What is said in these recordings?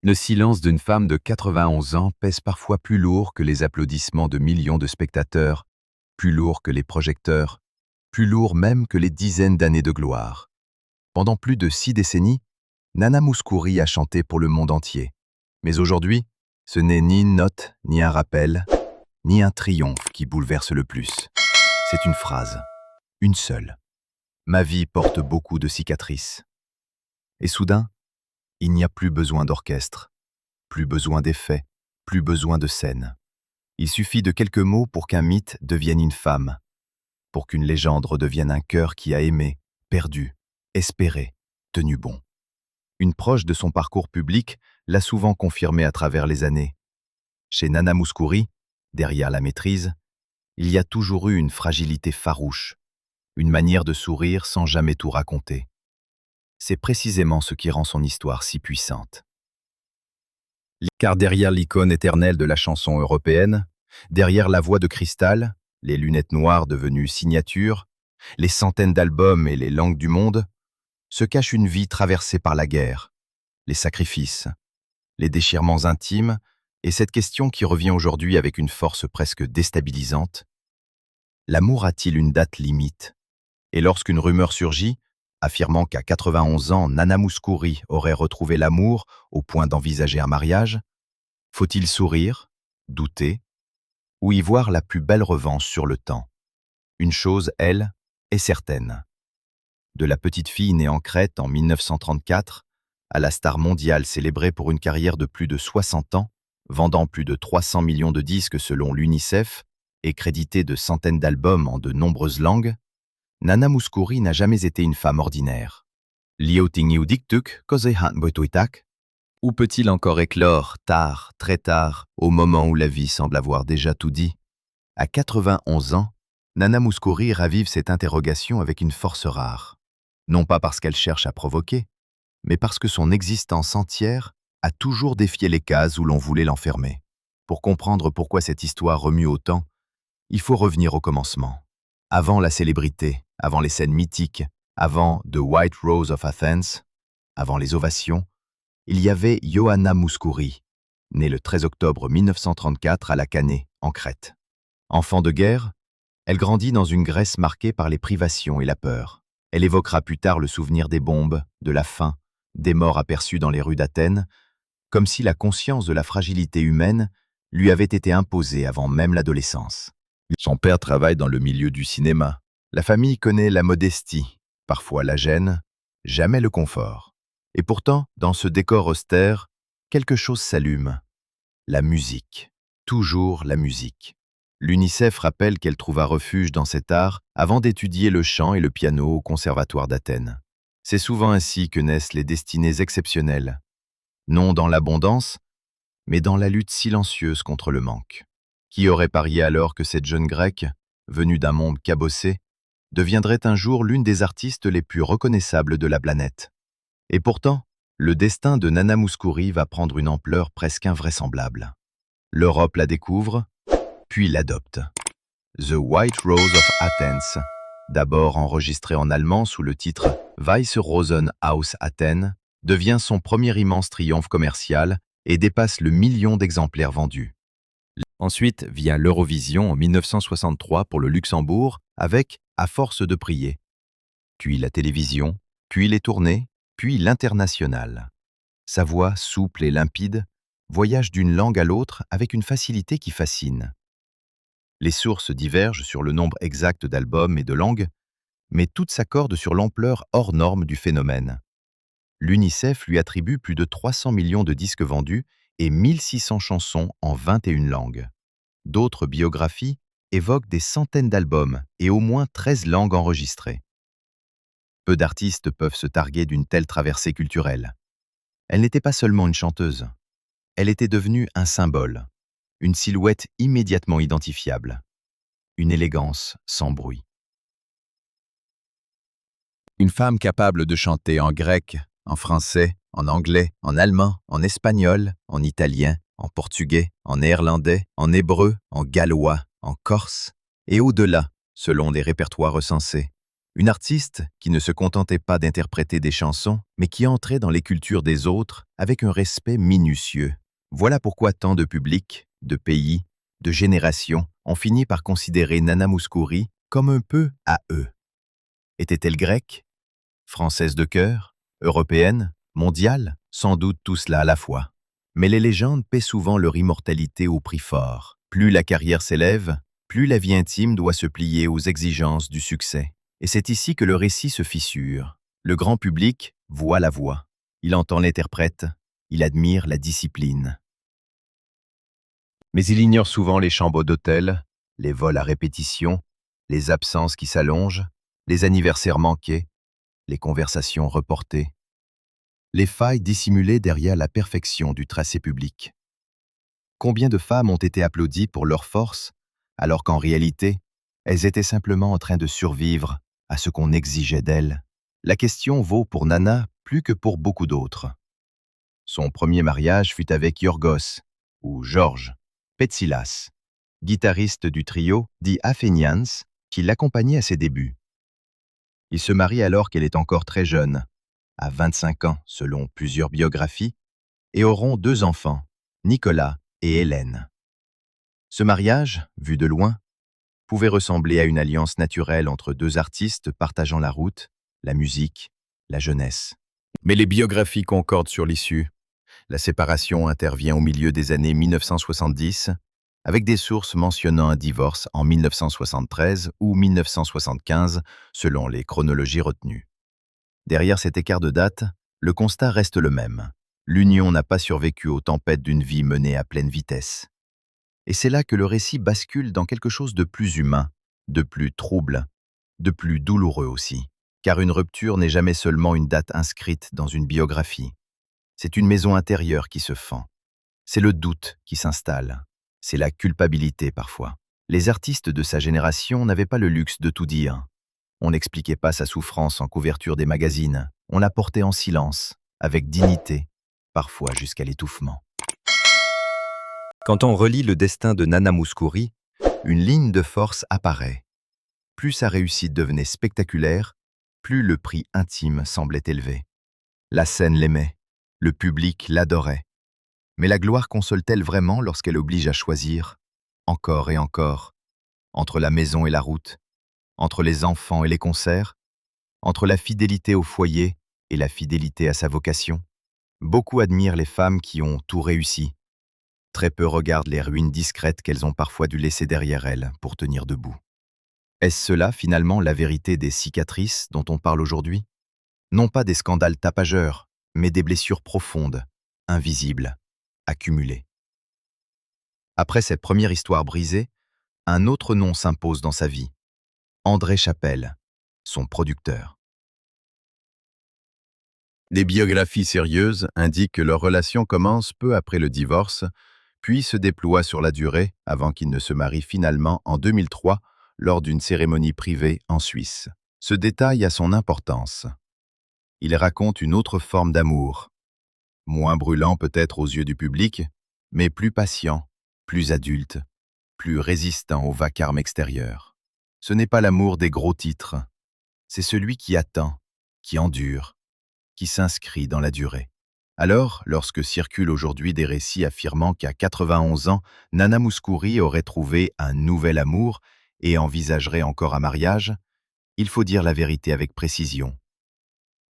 Le silence d'une femme de 91 ans pèse parfois plus lourd que les applaudissements de millions de spectateurs, plus lourd que les projecteurs, plus lourd même que les dizaines d'années de gloire. Pendant plus de 6 décennies, Nana Mouskouri a chanté pour le monde entier. Mais aujourd'hui, ce n'est ni une note, ni un rappel, ni un triomphe qui bouleverse le plus. C'est une phrase, une seule. Ma vie porte beaucoup de cicatrices. Et soudain, il n'y a plus besoin d'orchestre, plus besoin d'effets, plus besoin de scène. Il suffit de quelques mots pour qu'un mythe devienne une femme, pour qu'une légende redevienne un cœur qui a aimé, perdu, espéré, tenu bon. Une proche de son parcours public l'a souvent confirmé à travers les années. Chez Nana Mouskouri, derrière la maîtrise, il y a toujours eu une fragilité farouche, une manière de sourire sans jamais tout raconter. C'est précisément ce qui rend son histoire si puissante. Car derrière l'icône éternelle de la chanson européenne, derrière la voix de cristal, les lunettes noires devenues signature, les centaines d'albums et les langues du monde, se cache une vie traversée par la guerre, les sacrifices, les déchirements intimes et cette question qui revient aujourd'hui avec une force presque déstabilisante. L'amour a-t-il une date limite? Et lorsqu'une rumeur surgit, affirmant qu'à 91 ans, Nana Mouskouri aurait retrouvé l'amour au point d'envisager un mariage, faut-il sourire, douter, ou y voir la plus belle revanche sur le temps? Une chose, elle, est certaine. De la petite fille née en Crète en 1934 à la star mondiale célébrée pour une carrière de plus de 60 ans, vendant plus de 300 millions de disques selon l'UNICEF et créditée de centaines d'albums en de nombreuses langues, Nana Mouskouri n'a jamais été une femme ordinaire. Ou peut-il encore éclore, tard, très tard, au moment où la vie semble avoir déjà tout dit? À 91 ans, Nana Mouskouri ravive cette interrogation avec une force rare. Non pas parce qu'elle cherche à provoquer, mais parce que son existence entière a toujours défié les cases où l'on voulait l'enfermer. Pour comprendre pourquoi cette histoire remue autant, il faut revenir au commencement. Avant la célébrité, avant les scènes mythiques, avant The White Rose of Athens, avant les ovations, il y avait Ioanna Mouskouri, née le 13 octobre 1934 à la Canée, en Crète. Enfant de guerre, elle grandit dans une Grèce marquée par les privations et la peur. Elle évoquera plus tard le souvenir des bombes, de la faim, des morts aperçus dans les rues d'Athènes, comme si la conscience de la fragilité humaine lui avait été imposée avant même l'adolescence. Son père travaille dans le milieu du cinéma. La famille connaît la modestie, parfois la gêne, jamais le confort. Et pourtant, dans ce décor austère, quelque chose s'allume. La musique. Toujours la musique. L'UNICEF rappelle qu'elle trouva refuge dans cet art avant d'étudier le chant et le piano au Conservatoire d'Athènes. C'est souvent ainsi que naissent les destinées exceptionnelles. Non dans l'abondance, mais dans la lutte silencieuse contre le manque. Qui aurait parié alors que cette jeune Grecque, venue d'un monde cabossé, deviendrait un jour l'une des artistes les plus reconnaissables de la planète? Et pourtant, le destin de Nana Mouskouri va prendre une ampleur presque invraisemblable. L'Europe la découvre, puis l'adopte. The White Rose of Athens, d'abord enregistré en allemand sous le titre Weiße Rosen aus Athen, devient son premier immense triomphe commercial et dépasse le million d'exemplaires vendus. Ensuite vient l'Eurovision en 1963 pour le Luxembourg avec À force de prier. Puis la télévision, puis les tournées, puis l'international. Sa voix, souple et limpide, voyage d'une langue à l'autre avec une facilité qui fascine. Les sources divergent sur le nombre exact d'albums et de langues, mais toutes s'accordent sur l'ampleur hors norme du phénomène. L'UNICEF lui attribue plus de 300 millions de disques vendus et 1600 chansons en 21 langues. D'autres biographies évoquent des centaines d'albums et au moins 13 langues enregistrées. Peu d'artistes peuvent se targuer d'une telle traversée culturelle. Elle n'était pas seulement une chanteuse. Elle était devenue un symbole, une silhouette immédiatement identifiable, une élégance sans bruit. Une femme capable de chanter en grec, en français, en anglais, en allemand, en espagnol, en italien, en portugais, en néerlandais, en hébreu, en gallois, en corse, et au-delà, selon les répertoires recensés. Une artiste qui ne se contentait pas d'interpréter des chansons, mais qui entrait dans les cultures des autres avec un respect minutieux. Voilà pourquoi tant de publics, de pays, de générations ont fini par considérer Nana Mouskouri comme un peu à eux. Était-elle grecque, française de cœur, européenne, mondiale? Sans doute tout cela à la fois. Mais les légendes paient souvent leur immortalité au prix fort. Plus la carrière s'élève, plus la vie intime doit se plier aux exigences du succès. Et c'est ici que le récit se fissure. Le grand public voit la voix. Il entend l'interprète, il admire la discipline. Mais il ignore souvent les chambres d'hôtel, les vols à répétition, les absences qui s'allongent, les anniversaires manqués, les conversations reportées, les failles dissimulées derrière la perfection du tracé public. Combien de femmes ont été applaudies pour leur force, alors qu'en réalité, elles étaient simplement en train de survivre à ce qu'on exigeait d'elles? La question vaut pour Nana plus que pour beaucoup d'autres. Son premier mariage fut avec Yorgos, ou Georges Petsilas, guitariste du trio The Athenians, qui l'accompagnait à ses débuts. Il se marie alors qu'elle est encore très jeune, à 25 ans selon plusieurs biographies, et auront 2 enfants, Nicolas et Hélène. Ce mariage, vu de loin, pouvait ressembler à une alliance naturelle entre 2 artistes partageant la route, la musique, la jeunesse. Mais les biographies concordent sur l'issue. La séparation intervient au milieu des années 1970, avec des sources mentionnant un divorce en 1973 ou 1975, selon les chronologies retenues. Derrière cet écart de date, le constat reste le même. L'union n'a pas survécu aux tempêtes d'une vie menée à pleine vitesse. Et c'est là que le récit bascule dans quelque chose de plus humain, de plus trouble, de plus douloureux aussi. Car une rupture n'est jamais seulement une date inscrite dans une biographie. C'est une maison intérieure qui se fend. C'est le doute qui s'installe. C'est la culpabilité parfois. Les artistes de sa génération n'avaient pas le luxe de tout dire. On n'expliquait pas sa souffrance en couverture des magazines. On la portait en silence, avec dignité, parfois jusqu'à l'étouffement. Quand on relit le destin de Nana Mouskouri, une ligne de force apparaît. Plus sa réussite devenait spectaculaire, plus le prix intime semblait élevé. La scène l'aimait, le public l'adorait. Mais la gloire console-t-elle vraiment lorsqu'elle oblige à choisir, encore et encore, entre la maison et la route, entre les enfants et les concerts, entre la fidélité au foyer et la fidélité à sa vocation? Beaucoup admirent les femmes qui ont tout réussi. Très peu regardent les ruines discrètes qu'elles ont parfois dû laisser derrière elles pour tenir debout. Est-ce cela, finalement, la vérité des cicatrices dont on parle aujourd'hui? Non pas des scandales tapageurs, mais des blessures profondes, invisibles, accumulées. Après cette première histoire brisée, un autre nom s'impose dans sa vie. André Chapelle, son producteur. Les biographies sérieuses indiquent que leur relation commence peu après le divorce, puis se déploie sur la durée avant qu'ils ne se marient finalement en 2003 lors d'une cérémonie privée en Suisse. Ce détail a son importance. Il raconte une autre forme d'amour, moins brûlant peut-être aux yeux du public, mais plus patient, plus adulte, plus résistant au vacarme extérieur. Ce n'est pas l'amour des gros titres, c'est celui qui attend, qui endure, qui s'inscrit dans la durée. Alors, lorsque circulent aujourd'hui des récits affirmant qu'à 91 ans, Nana Mouskouri aurait trouvé un nouvel amour et envisagerait encore un mariage, il faut dire la vérité avec précision.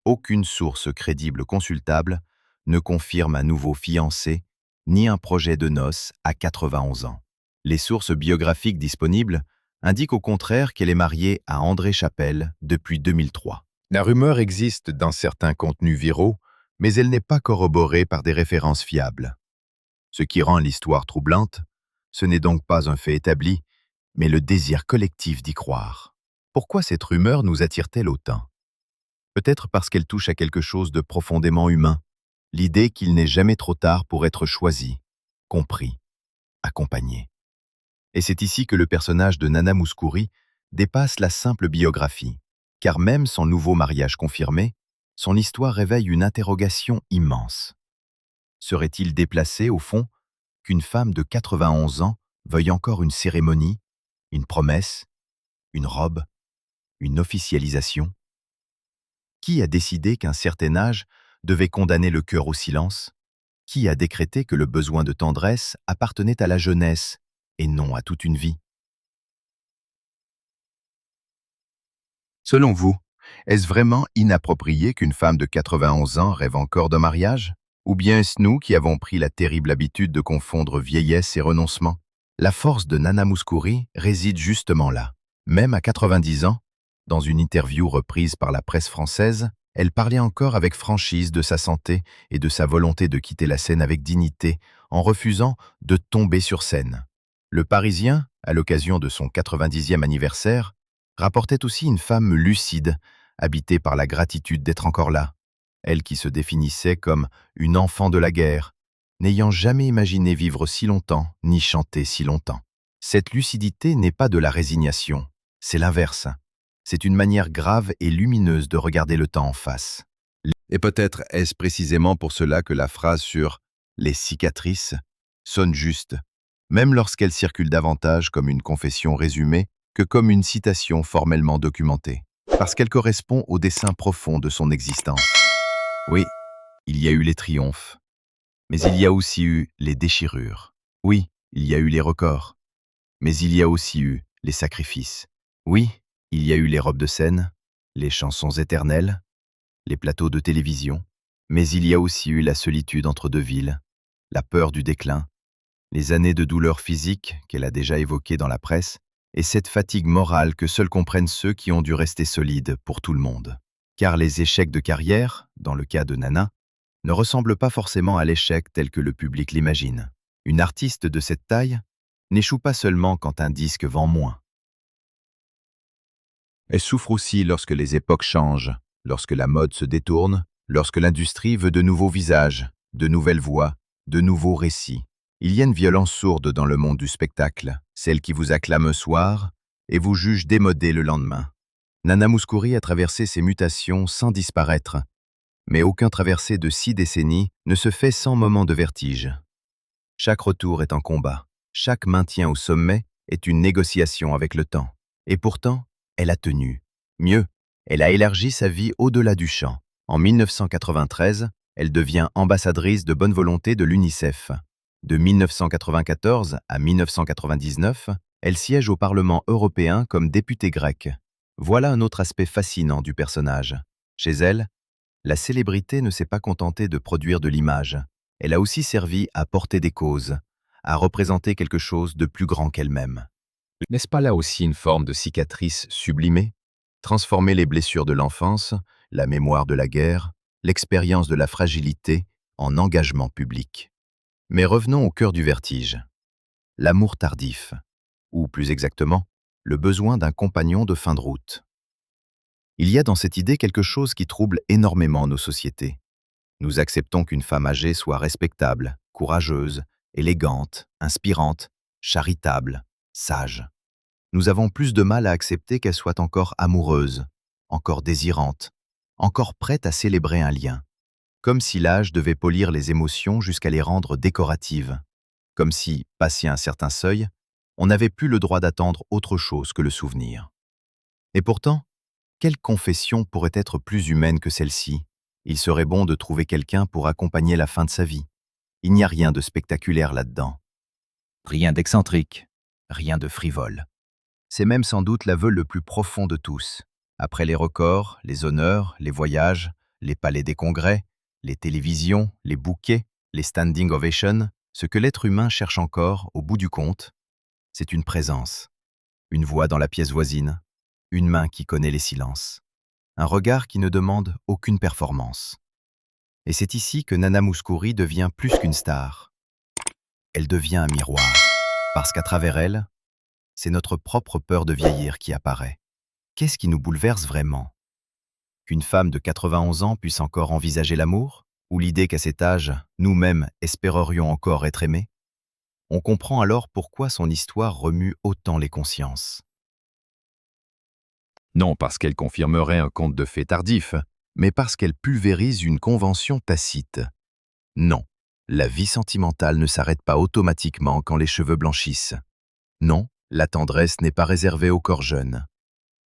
Aucune source crédible consultable ne confirme un nouveau fiancé ni un projet de noces à 91 ans. Les sources biographiques disponibles indiquent au contraire qu'elle est mariée à André Chapelle depuis 2003. La rumeur existe dans certains contenus viraux, mais elle n'est pas corroborée par des références fiables. Ce qui rend l'histoire troublante, ce n'est donc pas un fait établi, mais le désir collectif d'y croire. Pourquoi cette rumeur nous attire-t-elle autant? Peut-être parce qu'elle touche à quelque chose de profondément humain, l'idée qu'il n'est jamais trop tard pour être choisi, compris, accompagné. Et c'est ici que le personnage de Nana Mouskouri dépasse la simple biographie, car même son nouveau mariage confirmé, son histoire réveille une interrogation immense. Serait-il déplacé, au fond, qu'une femme de 91 ans veuille encore une cérémonie, une promesse, une robe, Une officialisation? Qui a décidé qu'un certain âge devait condamner le cœur au silence? Qui a décrété que le besoin de tendresse appartenait à la jeunesse et non à toute une vie? Selon vous, est-ce vraiment inapproprié qu'une femme de 91 ans rêve encore d'un mariage? Ou bien est-ce nous qui avons pris la terrible habitude de confondre vieillesse et renoncement? La force de Nana Mouskouri réside justement là. Même à 90 ans, dans une interview reprise par la presse française, elle parlait encore avec franchise de sa santé et de sa volonté de quitter la scène avec dignité, en refusant de tomber sur scène. Le Parisien, à l'occasion de son 90e anniversaire, rapportait aussi une femme lucide, habitée par la gratitude d'être encore là. Elle qui se définissait comme une enfant de la guerre, n'ayant jamais imaginé vivre si longtemps, ni chanter si longtemps. Cette lucidité n'est pas de la résignation, c'est l'inverse. C'est une manière grave et lumineuse de regarder le temps en face. Et peut-être est-ce précisément pour cela que la phrase sur les cicatrices sonne juste, même lorsqu'elle circule davantage comme une confession résumée que comme une citation formellement documentée, parce qu'elle correspond au dessein profond de son existence. Oui, il y a eu les triomphes, mais il y a aussi eu les déchirures. Oui, il y a eu les records, mais il y a aussi eu les sacrifices. Oui, il y a eu les robes de scène, les chansons éternelles, les plateaux de télévision, mais il y a aussi eu la solitude entre deux villes, la peur du déclin, les années de douleur physique qu'elle a déjà évoquées dans la presse, et cette fatigue morale que seuls comprennent ceux qui ont dû rester solides pour tout le monde. Car les échecs de carrière, dans le cas de Nana, ne ressemblent pas forcément à l'échec tel que le public l'imagine. Une artiste de cette taille n'échoue pas seulement quand un disque vend moins. Elle souffre aussi lorsque les époques changent, lorsque la mode se détourne, lorsque l'industrie veut de nouveaux visages, de nouvelles voix, de nouveaux récits. Il y a une violence sourde dans le monde du spectacle, celle qui vous acclame un soir et vous juge démodé le lendemain. Nana Mouskouri a traversé ces mutations sans disparaître, mais aucun traversé de 6 décennies ne se fait sans moment de vertige. Chaque retour est un combat, chaque maintien au sommet est une négociation avec le temps. Et pourtant, elle a tenu. Mieux, elle a élargi sa vie au-delà du chant. En 1993, elle devient ambassadrice de bonne volonté de l'UNICEF. De 1994 à 1999, elle siège au Parlement européen comme députée grecque. Voilà un autre aspect fascinant du personnage. Chez elle, la célébrité ne s'est pas contentée de produire de l'image. Elle a aussi servi à porter des causes, à représenter quelque chose de plus grand qu'elle-même. N'est-ce pas là aussi une forme de cicatrice sublimée? Transformer les blessures de l'enfance, la mémoire de la guerre, l'expérience de la fragilité en engagement public. Mais revenons au cœur du vertige. L'amour tardif, ou plus exactement, le besoin d'un compagnon de fin de route. Il y a dans cette idée quelque chose qui trouble énormément nos sociétés. Nous acceptons qu'une femme âgée soit respectable, courageuse, élégante, inspirante, charitable, sage. Nous avons plus de mal à accepter qu'elle soit encore amoureuse, encore désirante, encore prête à célébrer un lien. Comme si l'âge devait polir les émotions jusqu'à les rendre décoratives. Comme si, passé un certain seuil, on n'avait plus le droit d'attendre autre chose que le souvenir. Et pourtant, quelle confession pourrait être plus humaine que celle-ci? Il serait bon de trouver quelqu'un pour accompagner la fin de sa vie. Il n'y a rien de spectaculaire là-dedans. Rien d'excentrique, rien de frivole. C'est même sans doute l'aveu le plus profond de tous. Après les records, les honneurs, les voyages, les palais des congrès, les télévisions, les bouquets, les standing ovations, ce que l'être humain cherche encore, au bout du compte, c'est une présence, une voix dans la pièce voisine, une main qui connaît les silences, un regard qui ne demande aucune performance. Et c'est ici que Nana Mouskouri devient plus qu'une star. Elle devient un miroir, parce qu'à travers elle, c'est notre propre peur de vieillir qui apparaît. Qu'est-ce qui nous bouleverse vraiment? Qu'une femme de 91 ans puisse encore envisager l'amour? Ou l'idée qu'à cet âge, nous-mêmes espérerions encore être aimés? On comprend alors pourquoi son histoire remue autant les consciences. Non parce qu'elle confirmerait un conte de fées tardif, mais parce qu'elle pulvérise une convention tacite. Non, la vie sentimentale ne s'arrête pas automatiquement quand les cheveux blanchissent. Non, la tendresse n'est pas réservée au corps jeune.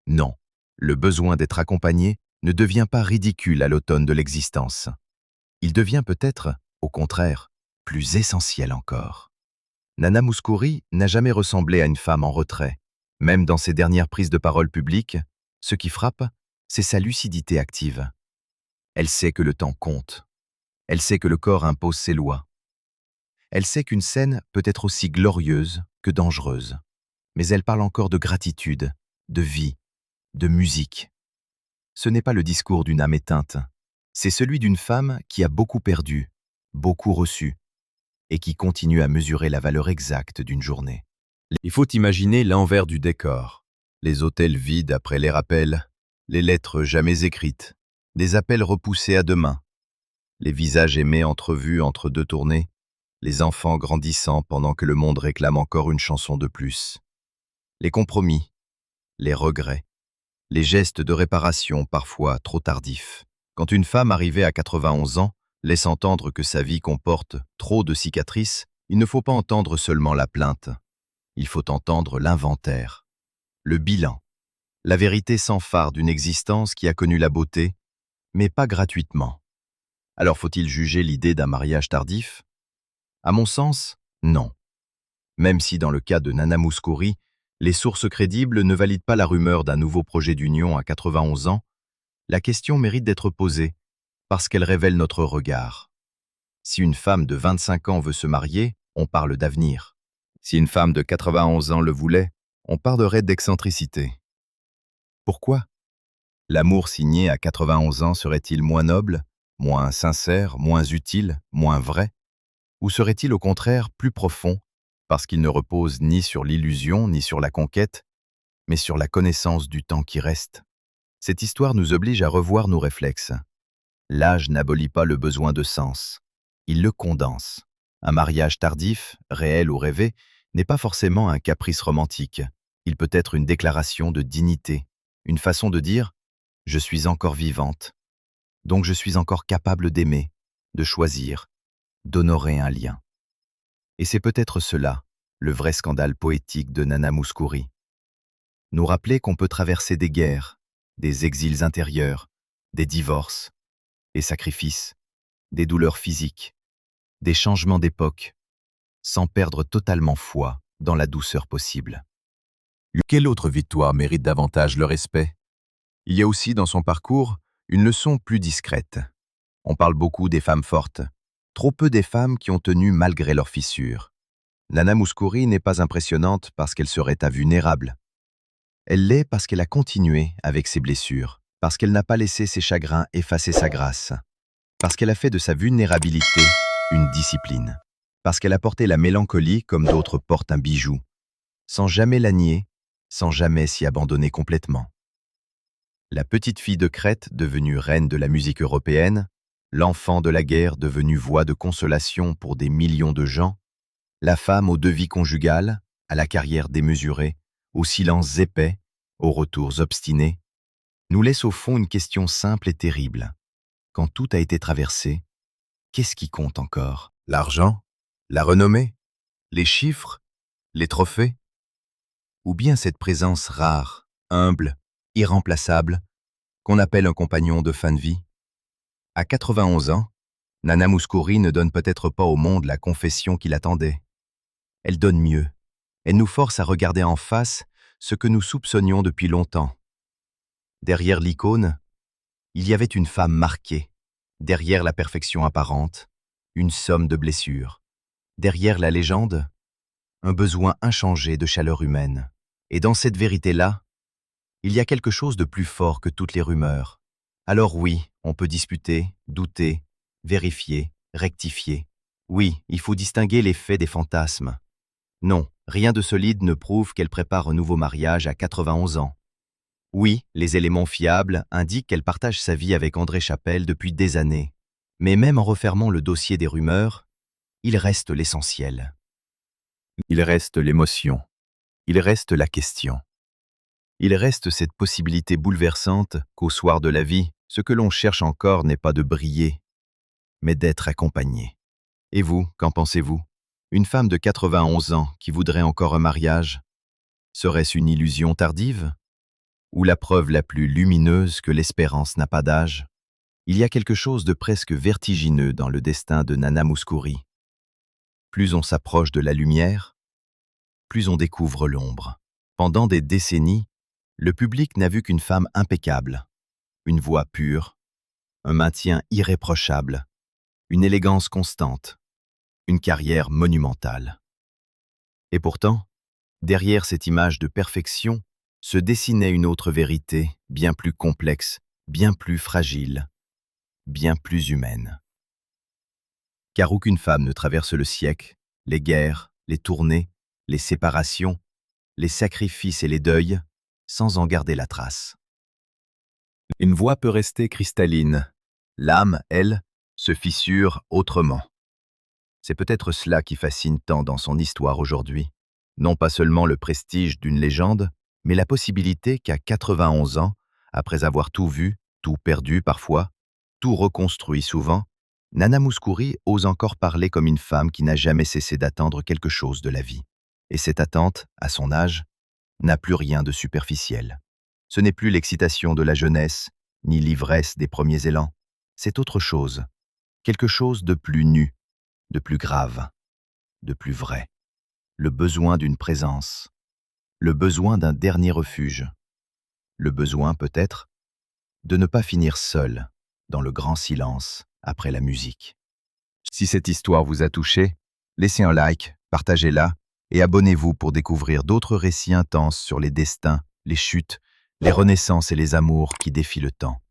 Non, le besoin d'être accompagné ne devient pas ridicule à l'automne de l'existence. Il devient peut-être, au contraire, plus essentiel encore. Nana Mouskouri n'a jamais ressemblé à une femme en retrait. Même dans ses dernières prises de parole publiques, ce qui frappe, c'est sa lucidité active. Elle sait que le temps compte. Elle sait que le corps impose ses lois. Elle sait qu'une scène peut être aussi glorieuse que dangereuse. Mais elle parle encore de gratitude, de vie, de musique. Ce n'est pas le discours d'une âme éteinte. C'est celui d'une femme qui a beaucoup perdu, beaucoup reçu, et qui continue à mesurer la valeur exacte d'une journée. Il faut imaginer l'envers du décor. Les hôtels vides après les rappels, les lettres jamais écrites, des appels repoussés à demain, les visages aimés entrevus entre deux tournées, les enfants grandissant pendant que le monde réclame encore une chanson de plus. Les compromis, les regrets, les gestes de réparation parfois trop tardifs. Quand une femme arrivée à 91 ans laisse entendre que sa vie comporte trop de cicatrices, il ne faut pas entendre seulement la plainte. Il faut entendre l'inventaire, le bilan, la vérité sans phare d'une existence qui a connu la beauté, mais pas gratuitement. Alors faut-il juger l'idée d'un mariage tardif? À mon sens, non. Même si dans le cas de Nana Mouskouri, les sources crédibles ne valident pas la rumeur d'un nouveau projet d'union à 91 ans, la question mérite d'être posée parce qu'elle révèle notre regard. Si une femme de 25 ans veut se marier, on parle d'avenir. Si une femme de 91 ans le voulait, on parlerait d'excentricité. Pourquoi? L'amour signé à 91 ans serait-il moins noble, moins sincère, moins utile, moins vrai? Ou serait-il au contraire plus profond, parce qu'il ne repose ni sur l'illusion ni sur la conquête, mais sur la connaissance du temps qui reste? Cette histoire nous oblige à revoir nos réflexes. L'âge n'abolit pas le besoin de sens, il le condense. Un mariage tardif, réel ou rêvé, n'est pas forcément un caprice romantique. Il peut être une déclaration de dignité, une façon de dire « je suis encore vivante », donc je suis encore capable d'aimer, de choisir, d'honorer un lien. Et c'est peut-être cela, le vrai scandale poétique de Nana Mouskouri. Nous rappeler qu'on peut traverser des guerres, des exils intérieurs, des divorces, des sacrifices, des douleurs physiques, des changements d'époque, sans perdre totalement foi dans la douceur possible. Quelle autre victoire mérite davantage le respect? Il y a aussi dans son parcours une leçon plus discrète. On parle beaucoup des femmes fortes, trop peu des femmes qui ont tenu malgré leurs fissures. Nana Mouskouri n'est pas impressionnante parce qu'elle serait invulnérable. Elle l'est parce qu'elle a continué avec ses blessures, parce qu'elle n'a pas laissé ses chagrins effacer sa grâce, parce qu'elle a fait de sa vulnérabilité une discipline, parce qu'elle a porté la mélancolie comme d'autres portent un bijou, sans jamais la nier, sans jamais s'y abandonner complètement. La petite fille de Crète devenue reine de la musique européenne, l'enfant de la guerre devenu voix de consolation pour des millions de gens, la femme aux deux vies conjugales, à la carrière démesurée, aux silences épais, aux retours obstinés, nous laisse au fond une question simple et terrible. Quand tout a été traversé, qu'est-ce qui compte encore? L'argent? La renommée? Les chiffres? Les trophées? Ou bien cette présence rare, humble, irremplaçable, qu'on appelle un compagnon de fin de vie? À 91 ans, Nana Mouskouri ne donne peut-être pas au monde la confession qu'il attendait. Elle donne mieux. Elle nous force à regarder en face ce que nous soupçonnions depuis longtemps. Derrière l'icône, il y avait une femme marquée. Derrière la perfection apparente, une somme de blessures. Derrière la légende, un besoin inchangé de chaleur humaine. Et dans cette vérité-là, il y a quelque chose de plus fort que toutes les rumeurs. Alors oui, on peut disputer, douter, vérifier, rectifier. Oui, il faut distinguer les faits des fantasmes. Non, rien de solide ne prouve qu'elle prépare un nouveau mariage à 91 ans. Oui, les éléments fiables indiquent qu'elle partage sa vie avec André Chapelle depuis des années. Mais même en refermant le dossier des rumeurs, il reste l'essentiel. Il reste l'émotion. Il reste la question. Il reste cette possibilité bouleversante qu'au soir de la vie, ce que l'on cherche encore n'est pas de briller, mais d'être accompagné. Et vous, qu'en pensez-vous? Une femme de 91 ans qui voudrait encore un mariage, serait-ce une illusion tardive? ou la preuve la plus lumineuse que l'espérance n'a pas d'âge, il y a quelque chose de presque vertigineux dans le destin de Nana Mouskouri. Plus on s'approche de la lumière, plus on découvre l'ombre. Pendant des décennies, le public n'a vu qu'une femme impeccable, une voix pure, un maintien irréprochable, une élégance constante, une carrière monumentale. Et pourtant, derrière cette image de perfection, se dessinait une autre vérité, bien plus complexe, bien plus fragile, bien plus humaine. Car aucune femme ne traverse le siècle, les guerres, les tournées, les séparations, les sacrifices et les deuils, sans en garder la trace. Une voix peut rester cristalline. L'âme, elle, se fissure autrement. C'est peut-être cela qui fascine tant dans son histoire aujourd'hui. Non pas seulement le prestige d'une légende, mais la possibilité qu'à 91 ans, après avoir tout vu, tout perdu parfois, tout reconstruit souvent, Nana Mouskouri ose encore parler comme une femme qui n'a jamais cessé d'attendre quelque chose de la vie. Et cette attente, à son âge, n'a plus rien de superficiel. Ce n'est plus l'excitation de la jeunesse, ni l'ivresse des premiers élans. C'est autre chose, quelque chose de plus nu, de plus grave, de plus vrai. Le besoin d'une présence, le besoin d'un dernier refuge, le besoin, peut-être, de ne pas finir seul dans le grand silence après la musique. Si cette histoire vous a touché, laissez un like, partagez-la et abonnez-vous pour découvrir d'autres récits intenses sur les destins, les chutes, les renaissances et les amours qui défient le temps.